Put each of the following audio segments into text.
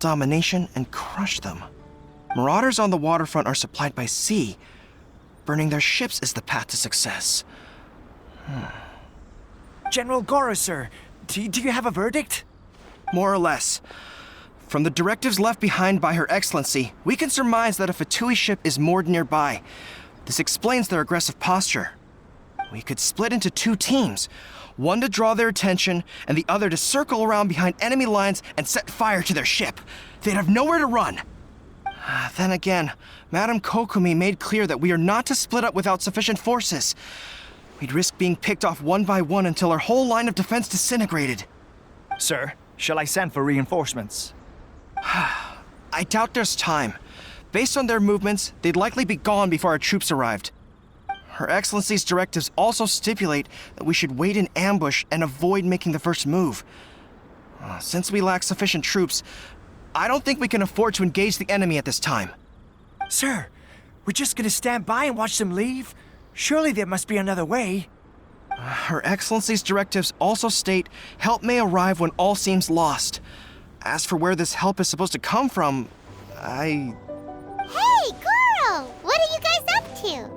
domination and crush them. Marauders on the waterfront are supplied by sea. Burning their ships is the path to success. General Goro, sir, do you have a verdict? More or less. From the directives left behind by Her Excellency, we can surmise that a Fatui ship is moored nearby. This explains their aggressive posture. We could split into two teams, one to draw their attention, and the other to circle around behind enemy lines and set fire to their ship. They'd have nowhere to run. Then again, Madame Kokomi made clear that we are not to split up without sufficient forces. We'd risk being picked off one by one until our whole line of defense disintegrated. Sir, shall I send for reinforcements? I doubt there's time. Based on their movements, they'd likely be gone before our troops arrived. Her Excellency's directives also stipulate that we should wait in ambush and avoid making the first move. Since we lack sufficient troops, I don't think we can afford to engage the enemy at this time. Sir, we're just gonna stand by and watch them leave? Surely there must be another way. Her Excellency's directives also state help may arrive when all seems lost. As for where this help is supposed to come from, Hey, Goro! What are you guys up to?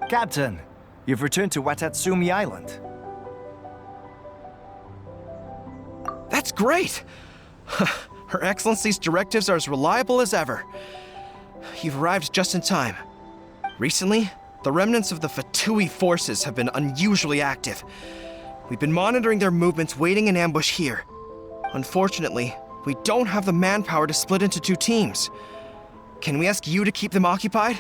Captain, you've returned to Watatsumi Island. That's great! Her Excellency's directives are as reliable as ever. You've arrived just in time. Recently, the remnants of the Fatui forces have been unusually active. We've been monitoring their movements, waiting in ambush here. Unfortunately, we don't have the manpower to split into two teams. Can we ask you to keep them occupied?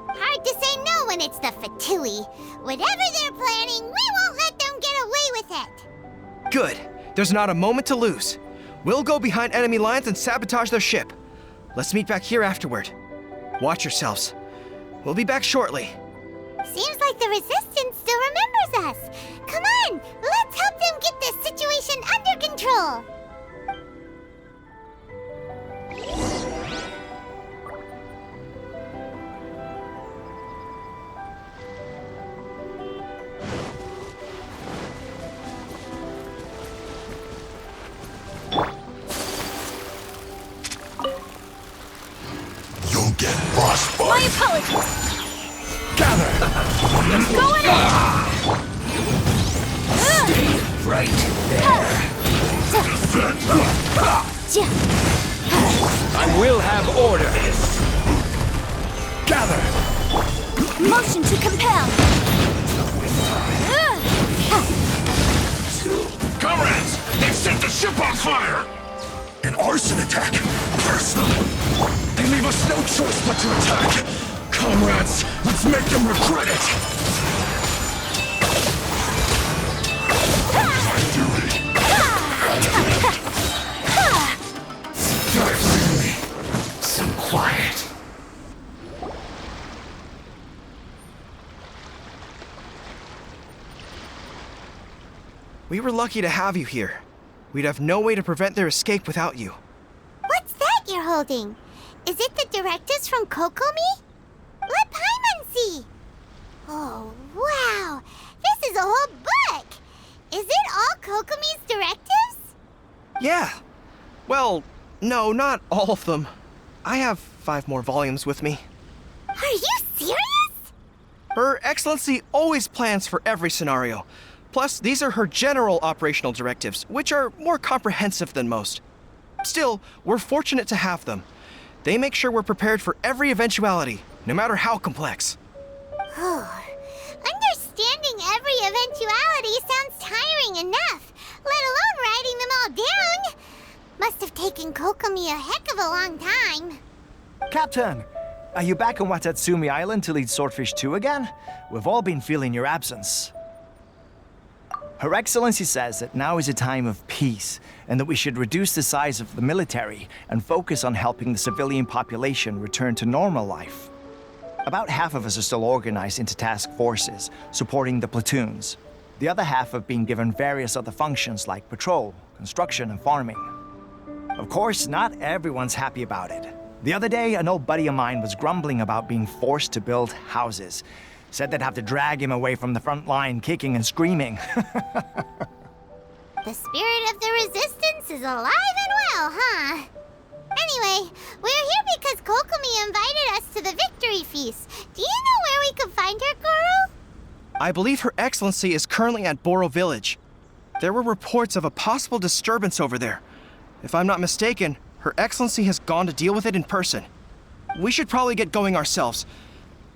Hard to say no when it's the Fatui. Whatever they're planning, we won't let them get away with it. Good. There's not a moment to lose. We'll go behind enemy lines and sabotage their ship. Let's meet back here afterward. Watch yourselves. We'll be back shortly. Seems like the Resistance still remembers us. Come on, let's help them get this situation under control. You'll get frostbite. My apologies. Gather. Go ahead. Stay right there. I will have order. Gather. Motion to compel. Comrades, they've set the ship on fire. An arson attack. Personal. They leave us no choice but to attack. Comrades, let's make them regret it. My duty. Finally, some quiet. We were lucky to have you here. We'd have no way to prevent their escape without you. What's that you're holding? Is it the directives from Kokomi? Let Paimon see. Oh, wow. This is a whole book. Is it all Kokomi's directives? Yeah. Well, no, not all of them. I have 5 more volumes with me. Are you serious? Her Excellency always plans for every scenario. Plus, these are her general operational directives, which are more comprehensive than most. Still, we're fortunate to have them. They make sure we're prepared for every eventuality, no matter how complex. Understanding every eventuality sounds tiring enough, let alone writing them all down. Must have taken Kokomi a heck of a long time. Captain, are you back on Watatsumi Island to lead Swordfish 2 again? We've all been feeling your absence. Her Excellency says that now is a time of peace, and that we should reduce the size of the military and focus on helping the civilian population return to normal life. About half of us are still organized into task forces, supporting the platoons. The other half have been given various other functions like patrol, construction, and farming. Of course, not everyone's happy about it. The other day, an old buddy of mine was grumbling about being forced to build houses. Said they'd have to drag him away from the front line, kicking and screaming. The spirit of the Resistance is alive and well, huh? Kokomi invited us to the victory feast. Do you know where we could find her, Guru? I believe Her Excellency is currently at Boro Village. There were reports of a possible disturbance over there. If I'm not mistaken, Her Excellency has gone to deal with it in person. We should probably get going ourselves.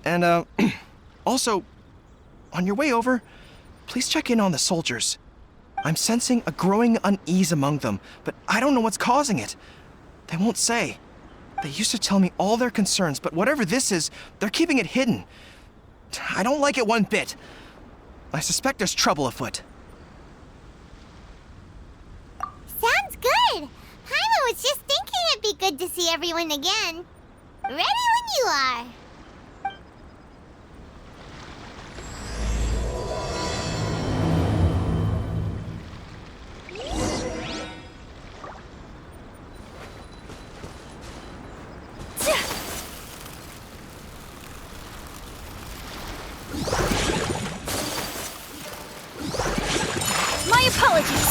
And, also, on your way over, please check in on the soldiers. I'm sensing a growing unease among them, but I don't know what's causing it. They won't say. They used to tell me all their concerns, but whatever this is, they're keeping it hidden. I don't like it one bit. I suspect there's trouble afoot. Sounds good. Paimon was just thinking it'd be good to see everyone again. Ready when you are. My apologies.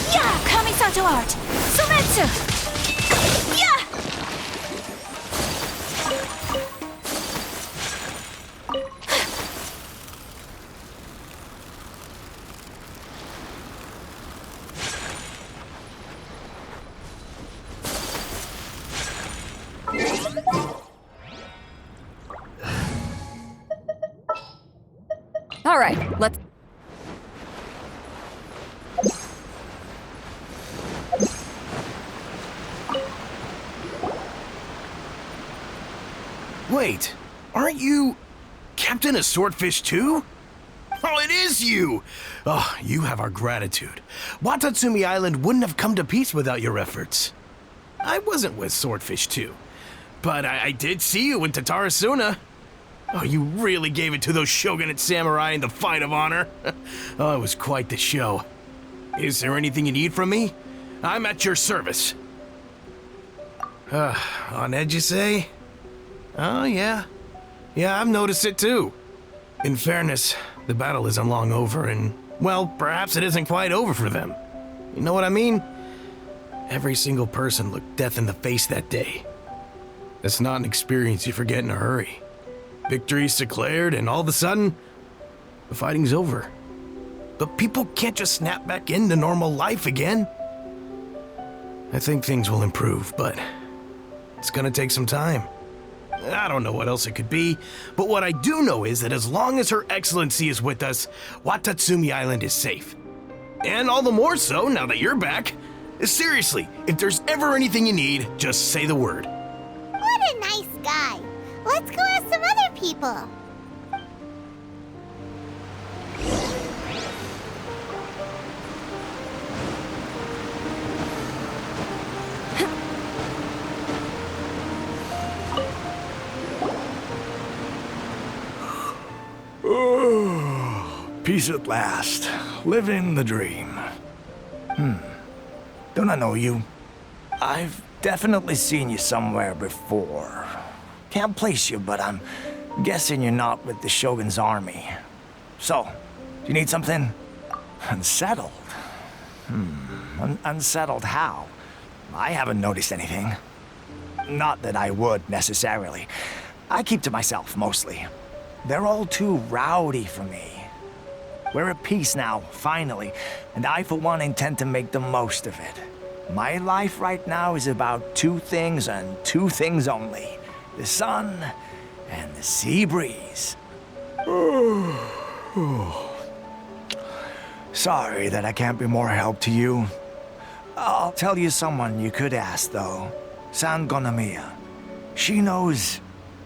Yeah. Kamisato art. Sometsu. Yeah. All right, let's. Wait, aren't you Captain of Swordfish too? Oh, it is you! Oh, you have our gratitude. Watatsumi Island wouldn't have come to peace without your efforts. I wasn't with Swordfish 2, but I did see you in Tatarasuna. Oh, you really gave it to those shogunate samurai in the fight of honor. Oh, it was quite the show. Is there anything you need from me? I'm at your service. On edge, you say? Oh, yeah. Yeah, I've noticed it too. In fairness, the battle isn't long over, and, well, perhaps it isn't quite over for them. You know what I mean? Every single person looked death in the face that day. That's not an experience you forget in a hurry. Victory's declared, and all of a sudden, the fighting's over. But people can't just snap back into normal life again. I think things will improve, but it's gonna take some time. I don't know what else it could be, but what I do know is that as long as Her Excellency is with us, Watatsumi Island is safe. And all the more so now that you're back. Seriously, if there's ever anything you need, just say the word. What a nice guy. Let's go ask some other people. Peace at last. Living the dream. Don't I know you? I've definitely seen you somewhere before. Can't place you, but I'm guessing you're not with the Shogun's army. So, do you need something? Unsettled? Unsettled how? I haven't noticed anything. Not that I would, necessarily. I keep to myself, mostly. They're all too rowdy for me. We're at peace now, finally, and I, for one, intend to make the most of it. My life right now is about two things and two things only. The sun and the sea breeze. Sorry that I can't be more help to you. I'll tell you someone you could ask, though. San Gonomiya. She knows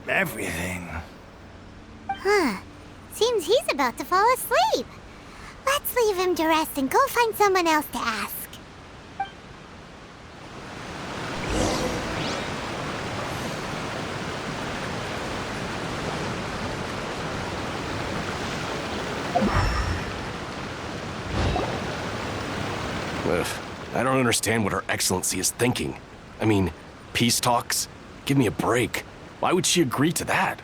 everything. Huh. Seems he's about to fall asleep. Let's leave him to rest and go find someone else to ask. Ugh, I don't understand what Her Excellency is thinking. I mean, peace talks? Give me a break. Why would she agree to that?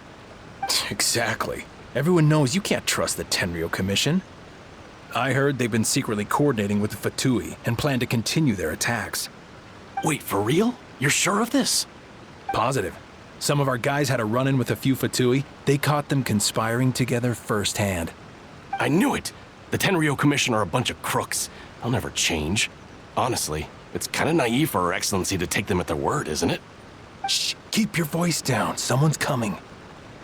Exactly. Everyone knows you can't trust the Tenryo Commission. I heard they've been secretly coordinating with the Fatui and plan to continue their attacks. Wait, for real? You're sure of this? Positive. Some of our guys had a run-in with a few Fatui. They caught them conspiring together firsthand. I knew it! The Tenryo Commission are a bunch of crooks. They'll never change. Honestly, it's kind of naive for Her Excellency to take them at their word, isn't it? Shh, keep your voice down. Someone's coming.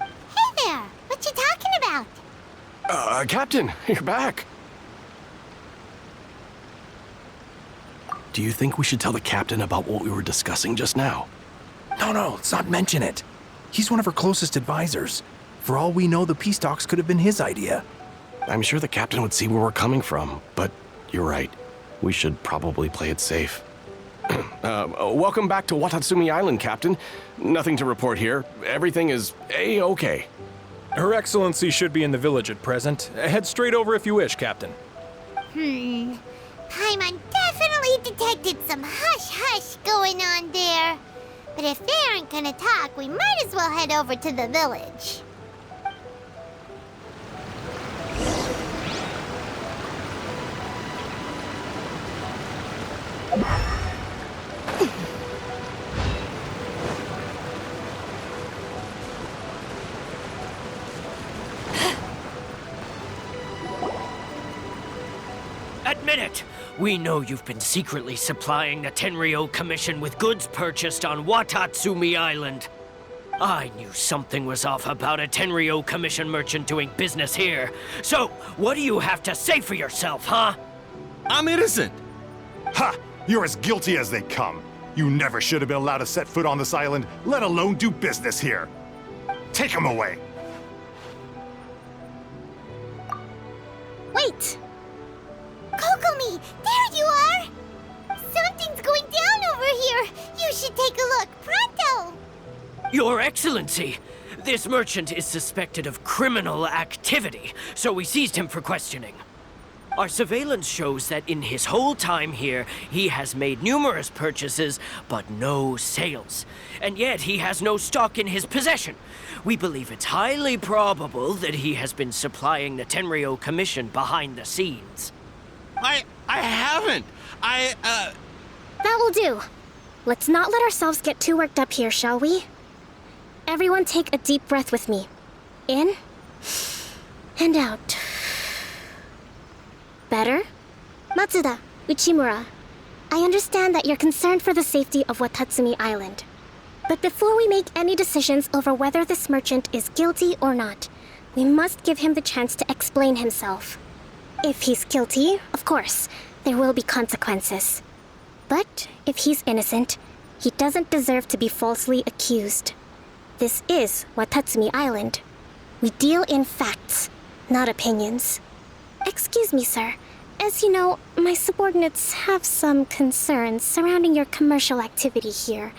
Hey there! What you talking about? Captain, you're back. Do you think we should tell the captain about what we were discussing just now? No, let's not mention it. He's one of her closest advisors. For all we know, the peace talks could have been his idea. I'm sure the captain would see where we're coming from, but you're right. We should probably play it safe. Welcome back to Watatsumi Island, Captain. Nothing to report here. Everything is A-okay. Her Excellency should be in the village at present. Head straight over if you wish, Captain. Paimon definitely detected some hush-hush going on there. But if they aren't gonna talk, we might as well head over to the village. Admit it! We know you've been secretly supplying the Tenryo Commission with goods purchased on Watatsumi Island. I knew something was off about a Tenryo Commission merchant doing business here. So, what do you have to say for yourself, huh? I'm innocent! Ha! You're as guilty as they come. You never should have been allowed to set foot on this island, let alone do business here. Take him away! Wait! Kokomi, there you are! Something's going down over here! You should take a look, pronto! Your Excellency, this merchant is suspected of criminal activity, so we seized him for questioning. Our surveillance shows that in his whole time here, he has made numerous purchases, but no sales. And yet he has no stock in his possession. We believe it's highly probable that he has been supplying the Tenryo Commission behind the scenes. I haven't. That will do. Let's not let ourselves get too worked up here, shall we? Everyone take a deep breath with me. In and out. Better? Matsuda, Uchimura, I understand that you're concerned for the safety of Watatsumi Island. But before we make any decisions over whether this merchant is guilty or not, we must give him the chance to explain himself. If he's guilty, of course, there will be consequences. But if he's innocent, he doesn't deserve to be falsely accused. This is Watatsumi Island. We deal in facts, not opinions. Excuse me, sir. As you know, my subordinates have some concerns surrounding your commercial activity here.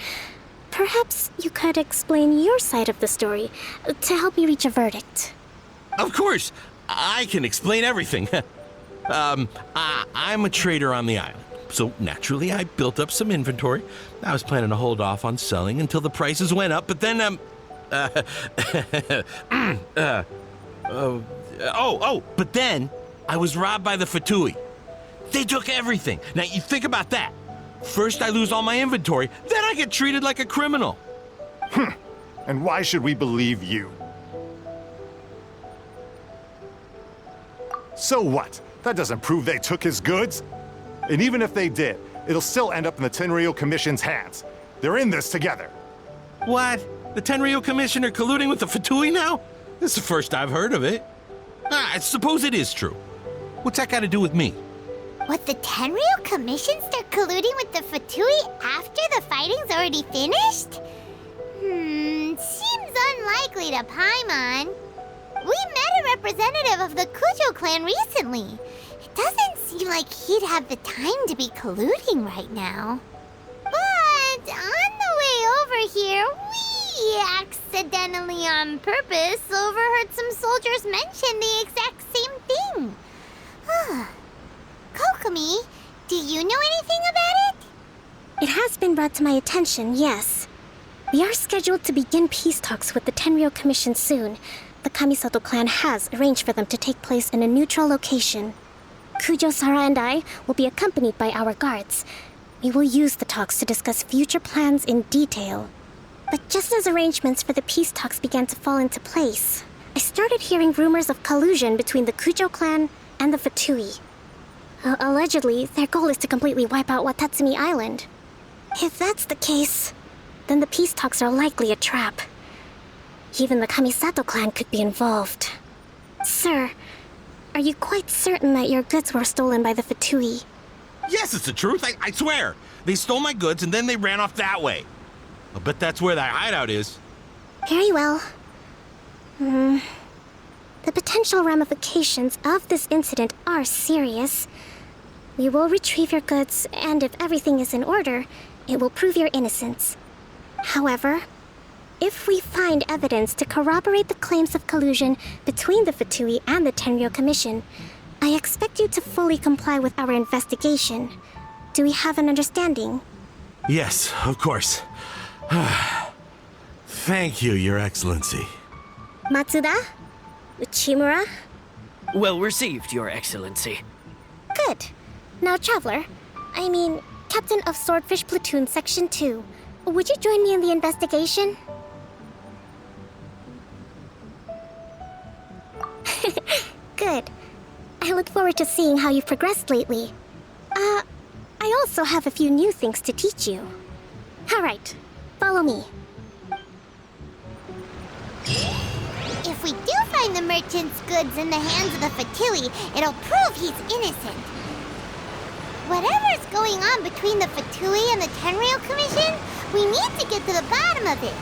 Perhaps you could explain your side of the story to help me reach a verdict. Of course, I can explain everything. I'm a trader on the island, so naturally I built up some inventory. I was planning to hold off on selling until the prices went up, but then, but then I was robbed by the Fatui. They took everything. Now, you think about that. First I lose all my inventory, then I get treated like a criminal. And why should we believe you? So what? That doesn't prove they took his goods. And even if they did, it'll still end up in the Tenryo Commission's hands. They're in this together. What? The Tenryo Commission are colluding with the Fatui now? This is the first I've heard of it. I suppose it is true. What's that got to do with me? What, the Tenryo Commission start colluding with the Fatui after the fighting's already finished? Seems unlikely to Paimon. We met a representative of the Kujo clan recently. It doesn't seem like he'd have the time to be colluding right now. But on the way over here, we accidentally on purpose overheard some soldiers mention the exact same thing. Kokomi, do you know anything about it? It has been brought to my attention, yes. We are scheduled to begin peace talks with the Tenryo Commission soon. The Kamisato clan has arranged for them to take place in a neutral location. Kujo, Sara, and I will be accompanied by our guards. We will use the talks to discuss future plans in detail. But just as arrangements for the peace talks began to fall into place, I started hearing rumors of collusion between the Kujo clan and the Fatui. Allegedly, their goal is to completely wipe out Watatsumi Island. If that's the case, then the peace talks are likely a trap. Even the Kamisato clan could be involved. Sir, are you quite certain that your goods were stolen by the Fatui? Yes, it's the truth. I swear. They stole my goods and then they ran off that way. I bet that's where that hideout is. Very well. The potential ramifications of this incident are serious. We will retrieve your goods, and if everything is in order, it will prove your innocence. However, if we find evidence to corroborate the claims of collusion between the Fatui and the Tenryo Commission, I expect you to fully comply with our investigation. Do we have an understanding? Yes, of course. Thank you, Your Excellency. Matsuda? Uchimura? Well received, Your Excellency. Good. Now, Traveler, Captain of Swordfish Platoon Section 2, would you join me in the investigation? Good. I look forward to seeing how you've progressed lately. I also have a few new things to teach you. All right, follow me. If we do find the merchant's goods in the hands of the Fatui, it'll prove he's innocent. Whatever's going on between the Fatui and the Tenryo Commission, we need to get to the bottom of it.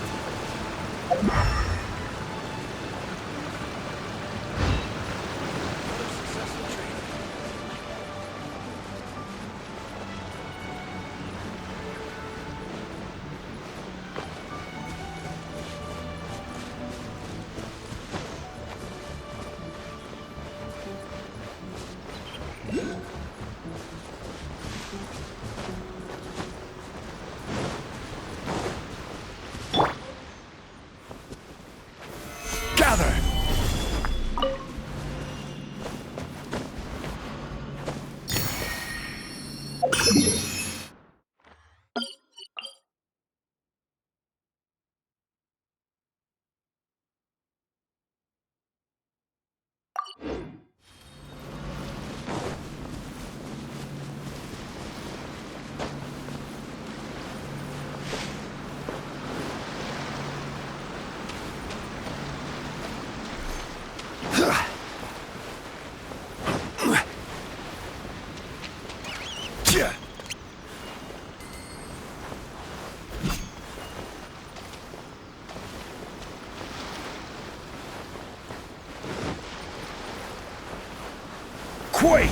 Quake!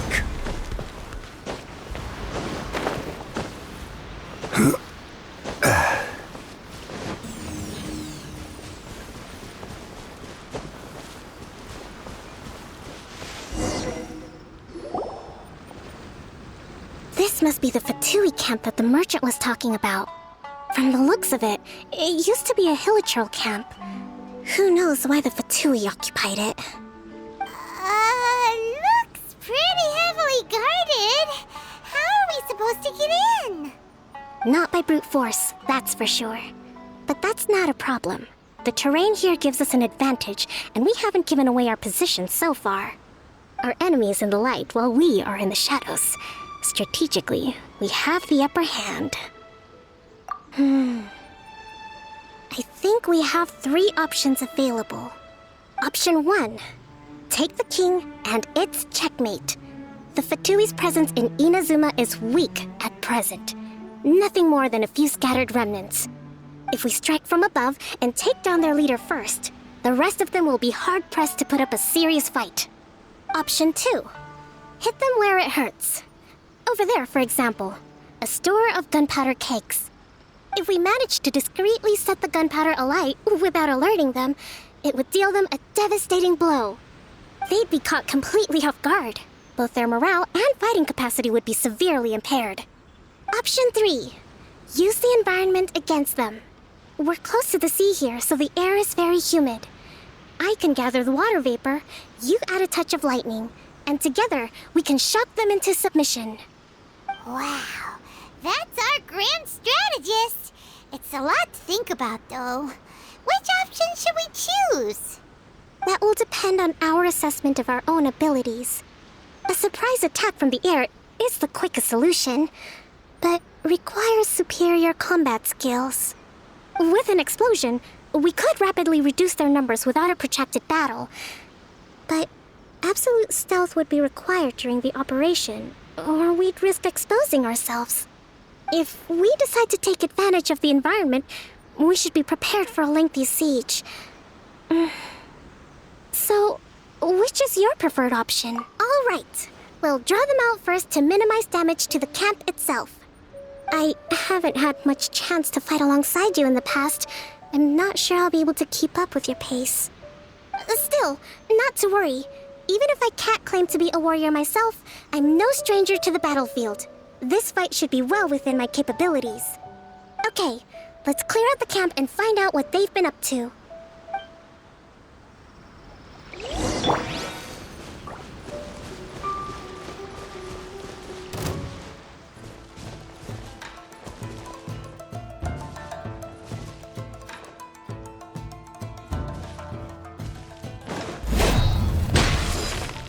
This must be the Fatui camp that the merchant was talking about. From the looks of it, it used to be a Hilichurl camp. Who knows why the Fatui occupied it? Looks pretty heavily guarded. How are we supposed to get in? Not by brute force, that's for sure. But that's not a problem. The terrain here gives us an advantage, and we haven't given away our position so far. Our enemy is in the light while we are in the shadows. Strategically, we have the upper hand. I think we have 3 options available. Option 1. Take the king and its checkmate. The Fatui's presence in Inazuma is weak at present. Nothing more than a few scattered remnants. If we strike from above and take down their leader first, the rest of them will be hard-pressed to put up a serious fight. Option 2. Hit them where it hurts. Over there, for example, a store of gunpowder cakes. If we manage to discreetly set the gunpowder alight without alerting them, it would deal them a devastating blow. They'd be caught completely off guard. Both their morale and fighting capacity would be severely impaired. Option 3. Use the environment against them. We're close to the sea here, so the air is very humid. I can gather the water vapor, you add a touch of lightning. and together we can shock them into submission. Wow, that's our grand strategist. It's a lot to think about, though. Which option should we choose? That will depend on our assessment of our own abilities. A surprise attack from the air is the quickest solution, but requires superior combat skills. With an explosion, we could rapidly reduce their numbers without a protracted battle, but absolute stealth would be required during the operation, or we'd risk exposing ourselves. If we decide to take advantage of the environment, we should be prepared for a lengthy siege. So, which is your preferred option? All right. We'll draw them out first to minimize damage to the camp itself. I haven't had much chance to fight alongside you in the past. I'm not sure I'll be able to keep up with your pace. Still, not to worry. Even if I can't claim to be a warrior myself, I'm no stranger to the battlefield. This fight should be well within my capabilities. Okay, let's clear out the camp and find out what they've been up to.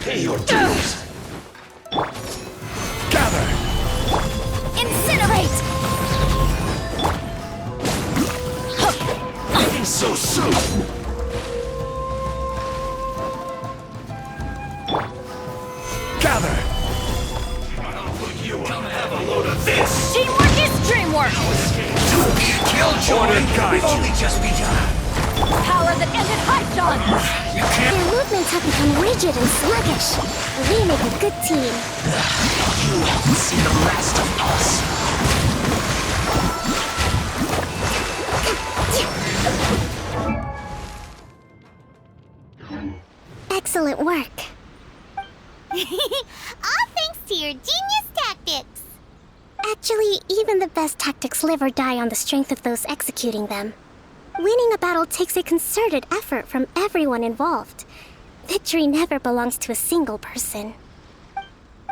Pay your dues. Gather! Incinerate! Nothing so soon. Gather! You will have a load of this. Teamwork is dreamwork! Killjoy, we've only just begun. Power that ended Hypedon! Their movements have become rigid and sluggish. We make a good team. You haven't seen the last of us. Excellent work. All thanks to your genius tactics. Actually, even the best tactics live or die on the strength of those executing them. Winning a battle takes a concerted effort from everyone involved. Victory never belongs to a single person.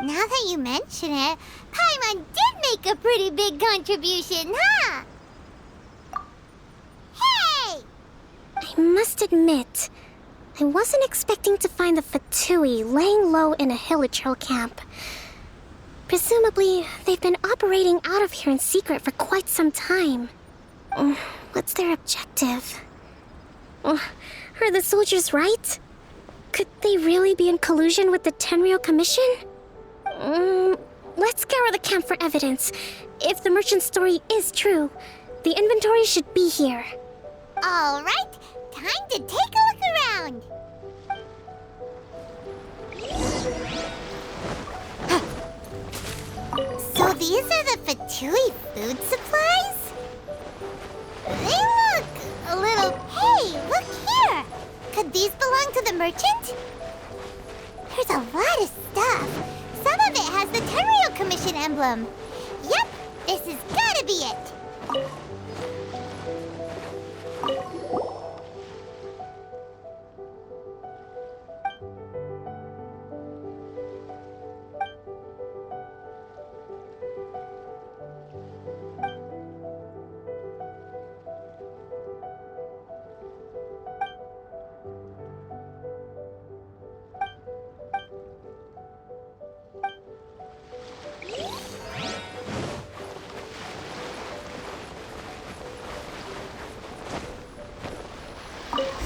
Now that you mention it, Paimon did make a pretty big contribution, huh? Hey! I must admit, I wasn't expecting to find the Fatui laying low in a Hilichurl camp. Presumably, they've been operating out of here in secret for quite some time. What's their objective? Are the soldiers right? Could they really be in collusion with the Tenryou Commission? Let's scour the camp for evidence. If the merchant's story is true, the inventory should be here. All right, time to take a look around. So these are the Fatui food supplies? They look a little... Hey, look here! Could these belong to the merchant? There's a lot of stuff. Some of it has the Tenryou Commission emblem. Yep, this has gotta be it.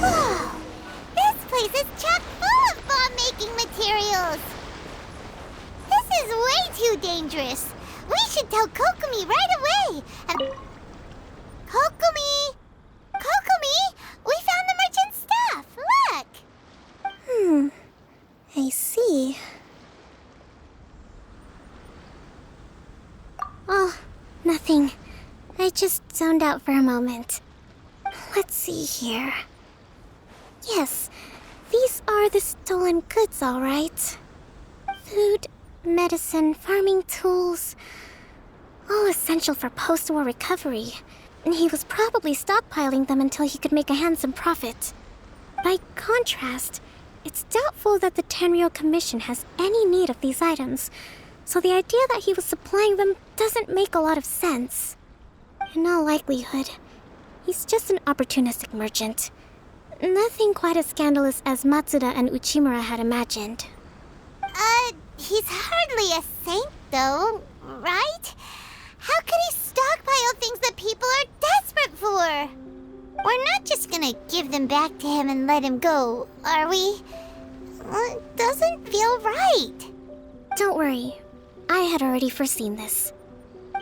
Whoa! This place is chock full of bomb-making materials! This is way too dangerous! We should tell Kokomi right away! Kokomi! Kokomi! We found the merchant's stuff! Look! I see. Oh, nothing. I just zoned out for a moment. Let's see here. Yes, these are the stolen goods, all right. Food, medicine, farming tools. All essential for post-war recovery. He was probably stockpiling them until he could make a handsome profit. By contrast, It's doubtful that the Tenryou Commission has any need of these items, so the idea that he was supplying them doesn't make a lot of sense. In all likelihood, he's just an opportunistic merchant. Nothing quite as scandalous as Matsuda and Uchimura had imagined. He's hardly a saint, though, right? How could he stockpile things that people are desperate for? We're not just gonna give them back to him and let him go, are we? It doesn't feel right. Don't worry, I had already foreseen this.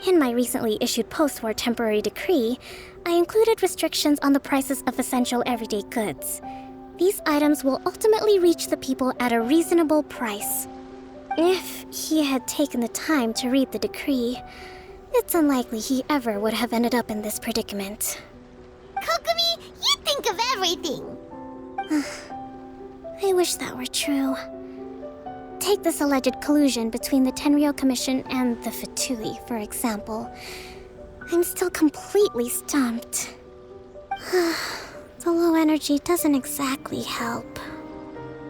In my recently issued post-war temporary decree, I included restrictions on the prices of essential everyday goods. These items will ultimately reach the people at a reasonable price. If he had taken the time to read the decree, it's unlikely he ever would have ended up in this predicament. Kokomi, you think of everything! I wish that were true. Take this alleged collusion between the Tenryou Commission and the Fatui, for example. I'm still completely stumped. The low energy doesn't exactly help.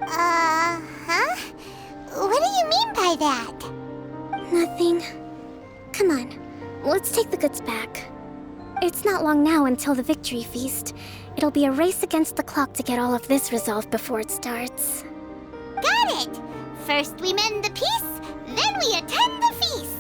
Huh? What do you mean by that? Nothing. Come on, let's take the goods back. It's not long now until the victory feast. It'll be a race against the clock to get all of this resolved before it starts. Got it! First we mend the peace, then we attend the feast!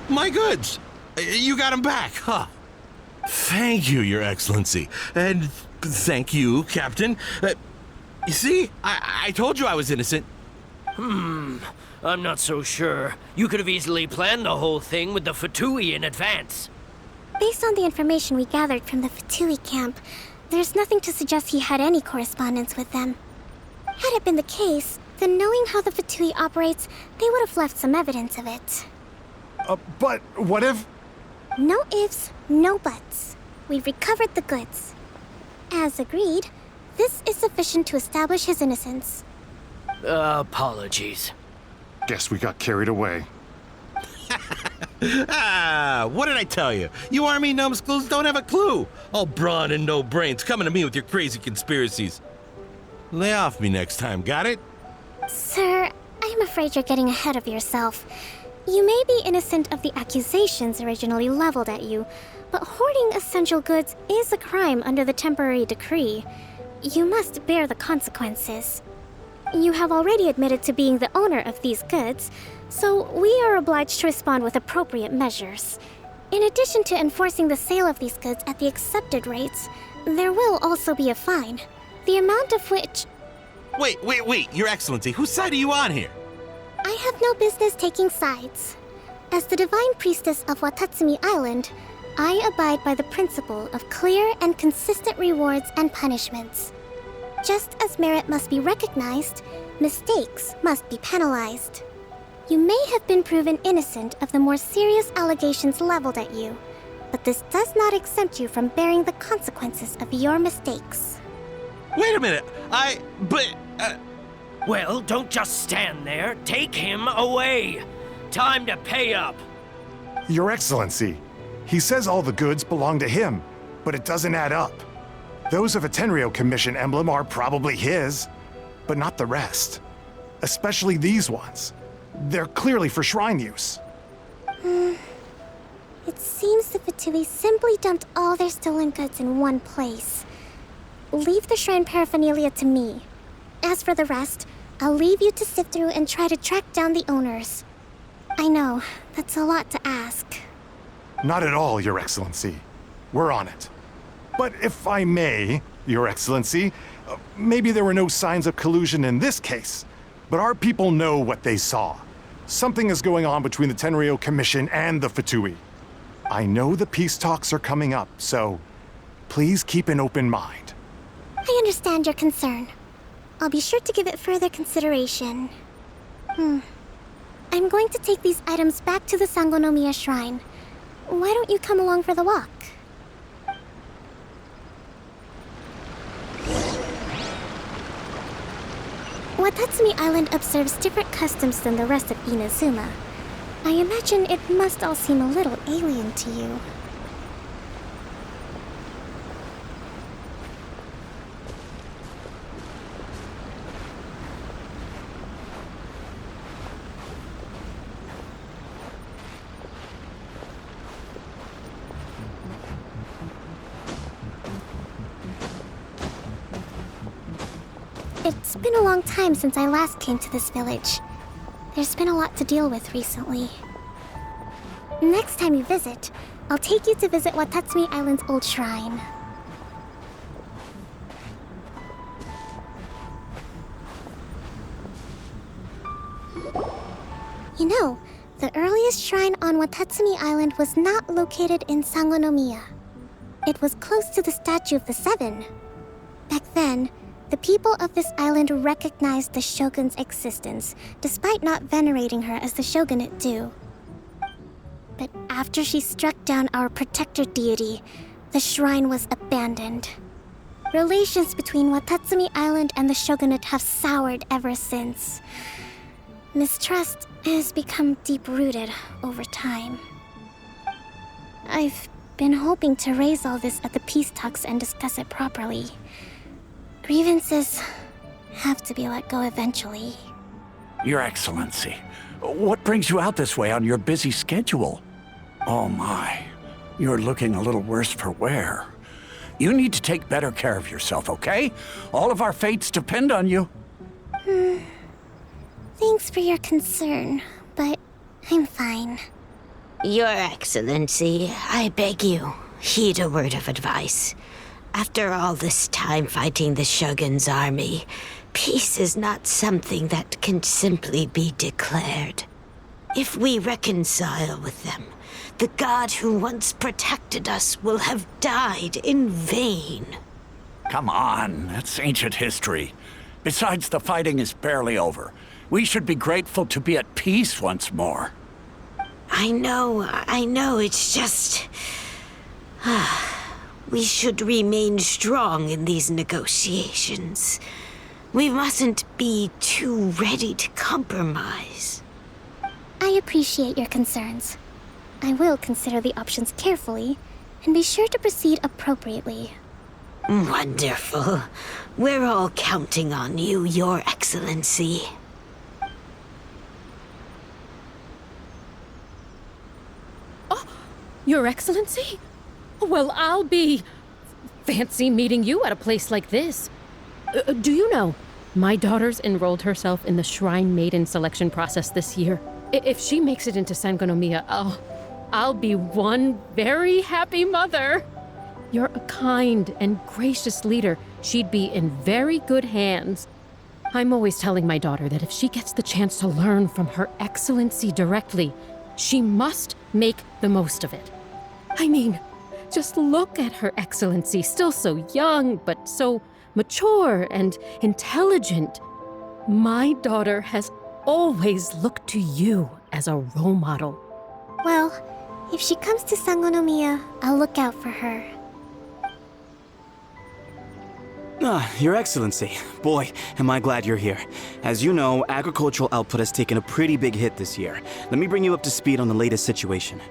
My goods! You got them back, huh? Thank you, Your Excellency. And thank you, Captain. You see, I told you I was innocent. I'm not so sure. You could have easily planned the whole thing with the Fatui in advance. Based on the information we gathered from the Fatui camp, there's nothing to suggest he had any correspondence with them. Had it been the case, then knowing how the Fatui operates, they would have left some evidence of it. But what if... No ifs, no buts. We've recovered the goods. As agreed, this is sufficient to establish his innocence. Apologies. Guess we got carried away. What did I tell you? You army numbskulls don't have a clue. All brawn and no brains coming to me with your crazy conspiracies. Lay off me next time, got it? Sir, I'm afraid you're getting ahead of yourself. You may be innocent of the accusations originally leveled at you, but hoarding essential goods is a crime under the temporary decree. You must bear the consequences. You have already admitted to being the owner of these goods, so we are obliged to respond with appropriate measures. In addition to enforcing the sale of these goods at the accepted rates, there will also be a fine, the amount of which... Wait, Your Excellency, whose side are you on here? I have no business taking sides. As the Divine Priestess of Watatsumi Island, I abide by the principle of clear and consistent rewards and punishments. Just as merit must be recognized, mistakes must be penalized. You may have been proven innocent of the more serious allegations leveled at you, But this does not exempt you from bearing the consequences of your mistakes. Wait a minute. Well, don't just stand there. Take him away. Time to pay up. Your Excellency, he says all the goods belong to him, but it doesn't add up. Those of a Tenryou Commission emblem are probably his, but not the rest. Especially these ones. They're clearly for shrine use. It seems the Fatui simply dumped all their stolen goods in one place. Leave the shrine paraphernalia to me. As for the rest, I'll leave you to sift through and try to track down the owners. I know, that's a lot to ask. Not at all, Your Excellency. We're on it. But if I may, Your Excellency, maybe there were no signs of collusion in this case, but our people know what they saw. Something is going on between the Tenryou Commission and the Fatui. I know the peace talks are coming up, so please keep an open mind. I understand your concern. I'll be sure to give it further consideration. I'm going to take these items back to the Sangonomiya Shrine. Why don't you come along for the walk? Watatsumi Island observes different customs than the rest of Inazuma. I imagine it must all seem a little alien to you. It's been a long time since I last came to this village. There's been a lot to deal with recently. Next time you visit, I'll take you to visit Watatsumi Island's old shrine. You know, the earliest shrine on Watatsumi Island was not located in Sangonomiya. It was close to the Statue of the Seven. Back then, the people of this island recognized the shogun's existence, despite not venerating her as the shogunate do. But after she struck down our protector deity, the shrine was abandoned. Relations between Watatsumi Island and the shogunate have soured ever since. Mistrust has become deep-rooted over time. I've been hoping to raise all this at the peace talks and discuss it properly. Grievances have to be let go eventually. Your Excellency, what brings you out this way on your busy schedule? Oh my, you're looking a little worse for wear. You need to take better care of yourself, okay? All of our fates depend on you. Thanks for your concern, but I'm fine. Your Excellency, I beg you, heed a word of advice. After all this time fighting the Shogun's army, peace is not something that can simply be declared. If we reconcile with them, the god who once protected us will have died in vain. Come on, that's ancient history. Besides, the fighting is barely over. We should be grateful to be at peace once more. I know, it's just... We should remain strong in these negotiations. We mustn't be too ready to compromise. I appreciate your concerns. I will consider the options carefully and be sure to proceed appropriately. Wonderful. We're all counting on you, Your Excellency. Oh, Your Excellency? Well, I'll be... fancy meeting you at a place like this. Do you know, my daughter's enrolled herself in the Shrine Maiden selection process this year. If she makes it into Sangonomiya, I'll be one very happy mother. You're a kind and gracious leader. She'd be in very good hands. I'm always telling my daughter that if she gets the chance to learn from Her Excellency directly, she must make the most of it. I mean, just look at Her Excellency, still so young, but so mature and intelligent. My daughter has always looked to you as a role model. Well, If she comes to Sangonomiya, I'll look out for her. Your Excellency. Boy, am I glad you're here. As you know, agricultural output has taken a pretty big hit this year. Let me bring you up to speed on the latest situation.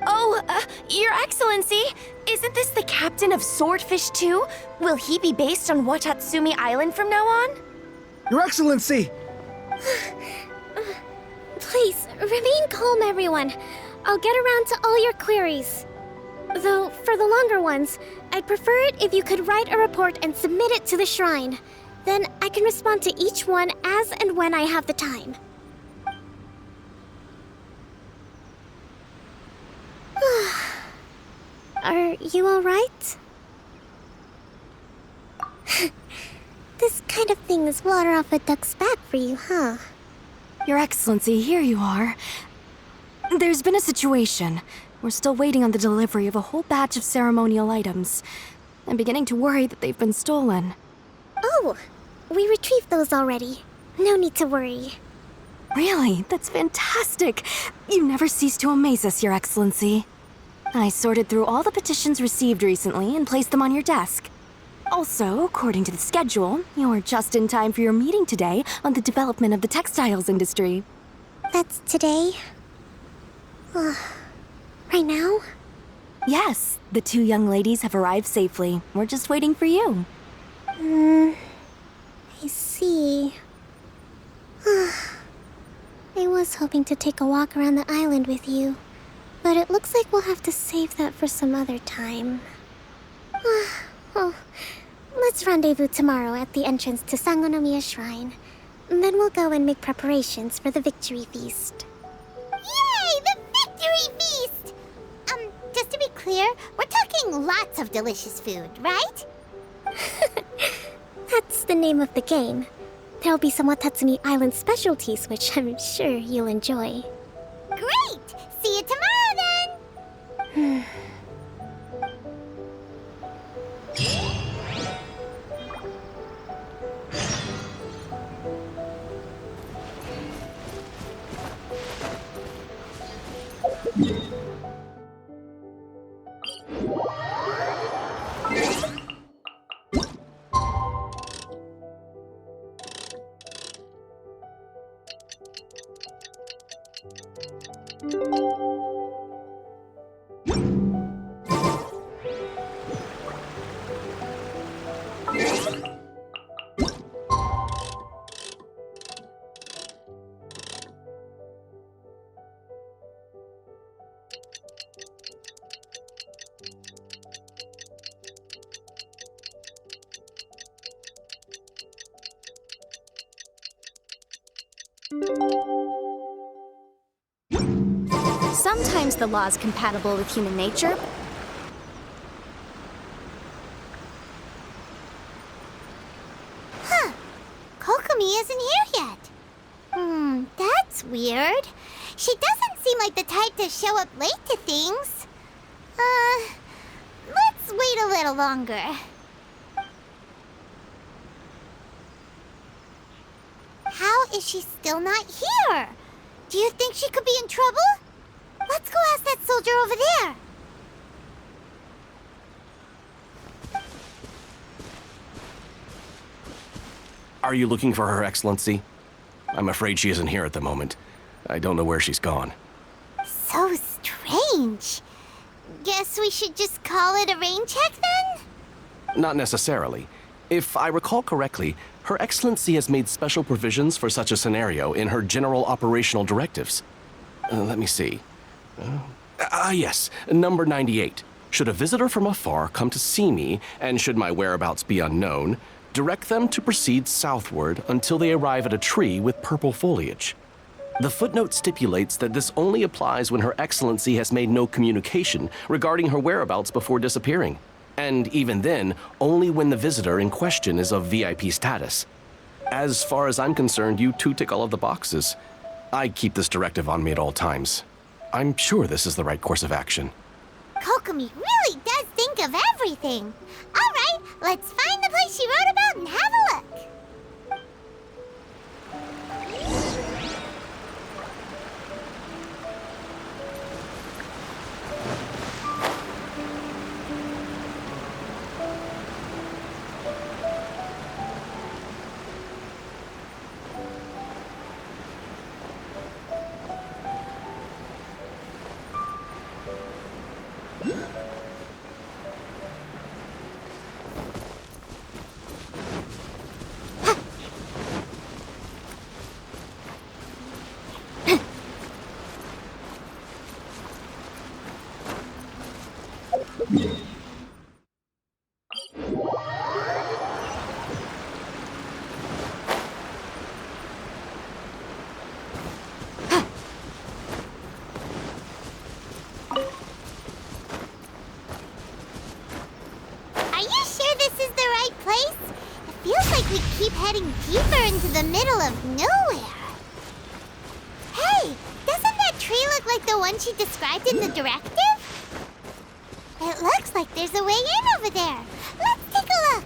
Oh, Your Excellency, isn't this the captain of Swordfish 2? Will he be based on Watatsumi Island from now on? Your Excellency! Please, remain calm, everyone. I'll get around to all your queries. Though, for the longer ones, I'd prefer it if you could write a report and submit it to the shrine. Then I can respond to each one as and when I have the time. Are you alright? This kind of thing is water off a duck's back for you, huh? Your Excellency, here you are. There's been a situation. We're still waiting on the delivery of a whole batch of ceremonial items. I'm beginning to worry that they've been stolen. Oh, we retrieved those already. No need to worry. Really? That's fantastic. You never cease to amaze us, Your Excellency. I sorted through all the petitions received recently and placed them on your desk. Also, according to the schedule, you're just in time for your meeting today on the development of the textiles industry. That's today? Right now? Yes, the 2 young ladies have arrived safely. We're just waiting for you. I see. I was hoping to take a walk around the island with you, but it looks like we'll have to save that for some other time. Well, let's rendezvous tomorrow at the entrance to Sangonomiya Shrine. Then we'll go and make preparations for the victory feast. Yay! The victory feast! Just to be clear, we're talking lots of delicious food, right? That's the name of the game. There'll be some Watatsumi Island specialties, which I'm sure you'll enjoy. Great! See you tomorrow then! Sometimes the law is compatible with human nature. Kokomi isn't here yet. That's weird. She doesn't seem like the type to show up late to things. Let's wait a little longer. How is she still not here? Do you think she could be in trouble? Let's go ask that soldier over there. Are you looking for Her Excellency? I'm afraid she isn't here at the moment. I don't know where she's gone. So strange. Guess we should just call it a rain check then? Not necessarily. If I recall correctly, Her Excellency has made special provisions for such a scenario in her general operational directives. Let me see. Yes, number 98. Should a visitor from afar come to see me, and should my whereabouts be unknown, direct them to proceed southward until they arrive at a tree with purple foliage. The footnote stipulates that this only applies when Her Excellency has made no communication regarding her whereabouts before disappearing. And even then, only when the visitor in question is of VIP status. As far as I'm concerned, you two tick all of the boxes. I keep this directive on me at all times. I'm sure this is the right course of action. Kokomi really does think of everything. All right, let's find the place she wrote about and have a look. the middle of nowhere. Hey, doesn't that tree look like the one she described in the directive? It looks like there's a way in over there. Let's take a look.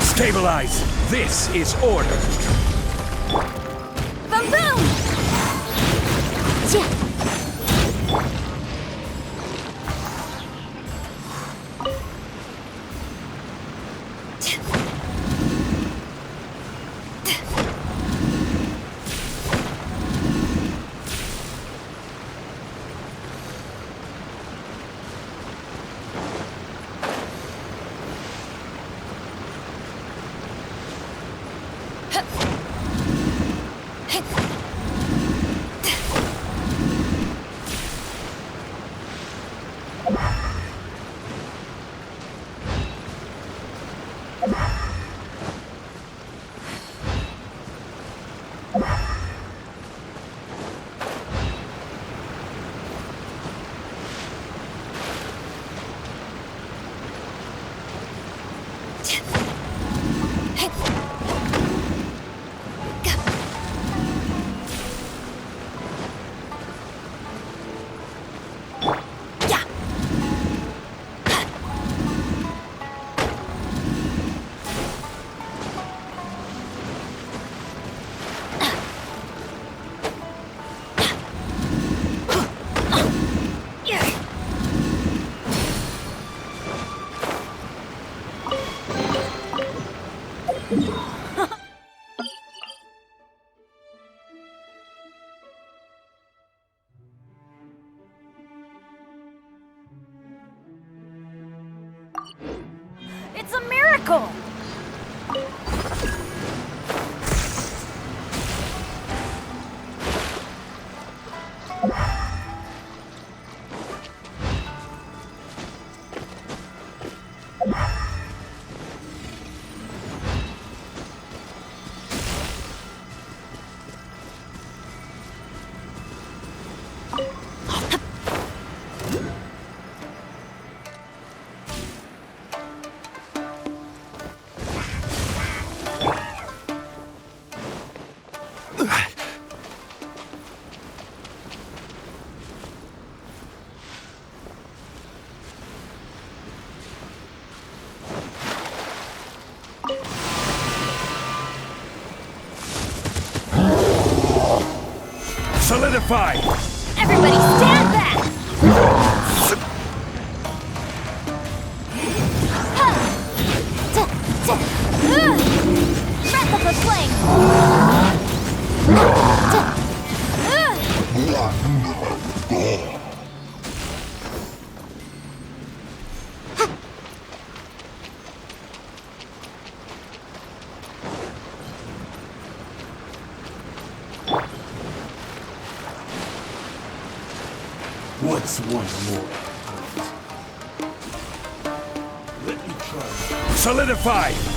Stabilize! This is order! Boom boom! Yeah. It's a miracle! Solidify! Everybody stand back! Breath of the flame! What's one more? Let me try. Solidify!